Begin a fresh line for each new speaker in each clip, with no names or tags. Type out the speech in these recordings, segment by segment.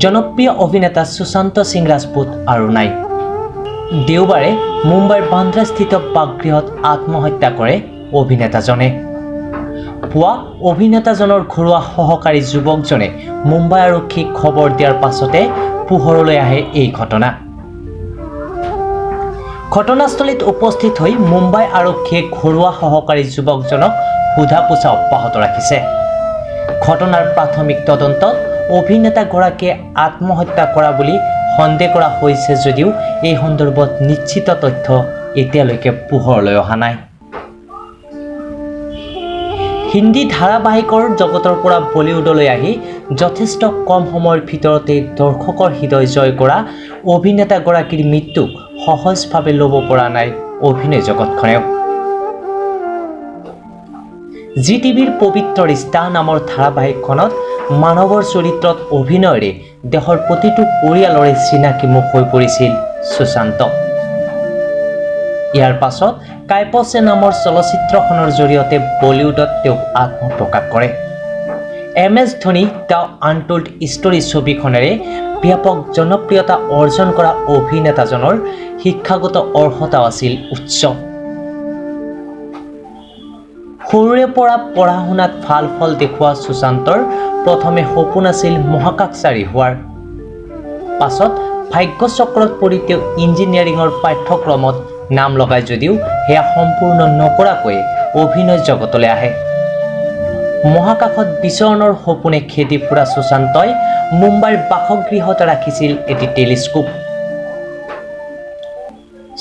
জনপ্ৰিয় অভিনেতা সুশান্ত সিং ৰাজপুত আৰু নাই। দেওবাৰে মুম্বাইৰ বান্দ্ৰাস্থিত বাসগৃহত আত্মহত্যা কৰে অভিনেতাজনে। পুৱা অভিনেতাজনৰ ঘৰুৱা সহকাৰী যুৱকজনে মুম্বাই আৰক্ষীক খবৰ দিয়াৰ পাছতে পোহৰলৈ আহে এই ঘটনা। ঘটনাস্থলীত উপস্থিত হৈ মুম্বাই আৰক্ষীয়ে ঘৰুৱা সহকাৰী যুৱকজনক সোধা পোছা অব্যাহত ৰাখিছে। ঘটনাৰ প্ৰাথমিক তদন্তত অভিনেতাগৰাকীয়ে আত্মহত্যা কৰা বুলি সন্দেহ কৰা হৈছে যদিও এই সন্দৰ্ভত নিশ্চিত তথ্য এতিয়ালৈকে পোহৰলৈ অহা নাই। হিন্দী ধাৰাবাহিকৰ জগতৰ পৰা বলিউডলৈ আহি যথেষ্ট কম সময়ৰ ভিতৰতে দৰ্শকৰ হৃদয় জয় কৰা অভিনেতাগৰাকীৰ মৃত্যুক সহজভাৱে ল'ব পৰা নাই অভিনয় জগতখনেও। জি টিভিৰ পবিত্ৰ ৰিষ্টা নামৰ ধাৰাবাহিকখনত মানৱৰ চৰিত্ৰত অভিনয়েৰে দেশৰ প্ৰতিটো পৰিয়ালৰে চিনাকি মুখ হৈ পৰিছিল সুশান্ত। ইয়াৰ পাছত কাইপছে নামৰ চলচ্চিত্ৰখনৰ জৰিয়তে বলিউডত তেওঁক আত্মপ্ৰকাশ কৰে। MS Dhoni the untold story ছবিখনেৰে ব্যাপক জনপ্ৰিয়তা অৰ্জন কৰা অভিনেতাজনৰ শিক্ষাগত অৰ্হতাও আছিল উচ্চ। সৰুৰে পৰা পঢ়া শুনাত ভাল ফল দেখুওৱা সুশান্তৰ প্ৰথমে সপোন আছিল মহাকাশচাৰী হোৱাৰ। পাছত ভাগ্যচক্ৰত পৰি তেওঁ ইঞ্জিনিয়াৰিঙৰ পাঠ্যক্ৰমত নাম লগায় যদিও সেয়া সম্পূৰ্ণ নকৰাকৈ অভিনয় জগতলৈ আহে। মহাকাশত বিচৰণৰ সপোনে খেদি ফুৰা সুশান্তই মুম্বাইৰ বাসগৃহত ৰাখিছিল এটি টেলিস্কোপ।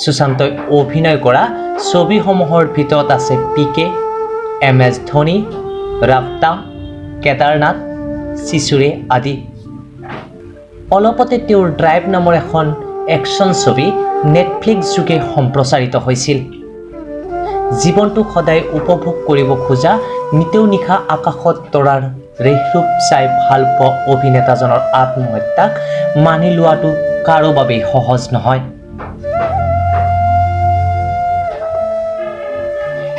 সুশান্তই অভিনয় কৰা ছবিসমূহৰ ভিতৰত আছে PK, MS ধোনী, ৰাফতা, কেদাৰনাথ, চিচুৰে আদি। অলপতে তেওঁৰ ড্ৰাইভ নামৰ এখন একশ্যন ছবি নেটফ্লিক্স যোগে সম্প্ৰচাৰিত হৈছিল। জীৱনটোক সদায় উপভোগ কৰিব খোজা নিতেও নিশা আকাশত তৰাৰ ৰেহৰূপ চাই ভাল পোৱা অভিনেতাজনৰ আত্মহত্যাক মানি লোৱাটো কাৰো বাবেই সহজ নহয়।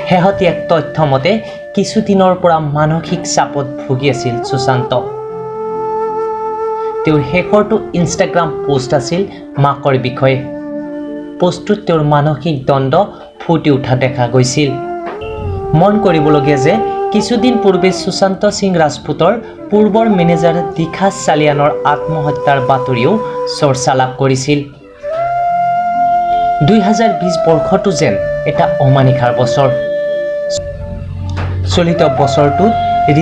শেহতীয়া এক তথ্য মতে কিছুদিনৰ পৰা মানসিক চাপত ভুগি আছিল সুশান্ত। তেওঁৰ শেষৰটো ইনষ্টাগ্ৰাম পোষ্ট আছিল মাকৰ বিষয়ে। পোষ্টটোত তেওঁৰ মানসিক দ্বন্দ্ব ফুটি উঠা দেখা গৈছিল। মন কৰিবলগীয়া যে কিছুদিন পূৰ্বে সুশান্ত সিং ৰাজপুতৰ পূৰ্বৰ মেনেজাৰ দিখা চালিয়ানৰ আত্মহত্যাৰ বাতৰিও চৰ্চা লাভ কৰিছিল। 2020 বৰ্ষটো যেন এটা অমানিশাৰ বছৰ। চলিত বছৰটোত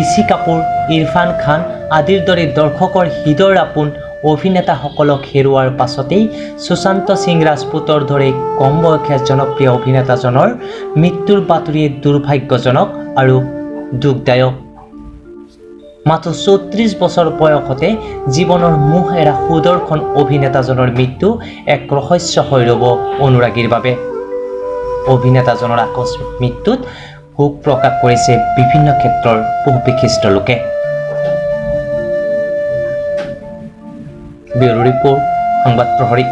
ঋষি কাপুৰ, ইৰফান খান আদিৰ দৰে দৰ্শকৰ হৃদয়ৰ আপোন অভিনেতাসকলক হেৰুৱাৰ পাছতেই সুশান্ত সিং ৰাজপুতৰ দৰে কম বয়সীয়া জনপ্ৰিয় অভিনেতাজনৰ মৃত্যুৰ বাতৰিয়ে দুৰ্ভাগ্যজনক আৰু দুখদায়ক। মাত্ৰ 34 বছৰ বয়সতে জীৱনৰ মোহ এৰা সুদৰ্শন অভিনেতাজনৰ মৃত্যু এক ৰহস্য হৈ ৰ'ব অনুৰাগীৰ বাবে। অভিনেতাজনৰ আকস্মিক মৃত্যুত শোক প্ৰকাশ কৰিছে বিভিন্ন ক্ষেত্ৰৰ বহু বিশিষ্ট লোকে। ব্যুৰো ৰিপৰ্ট, সংবাদ প্ৰহৰী।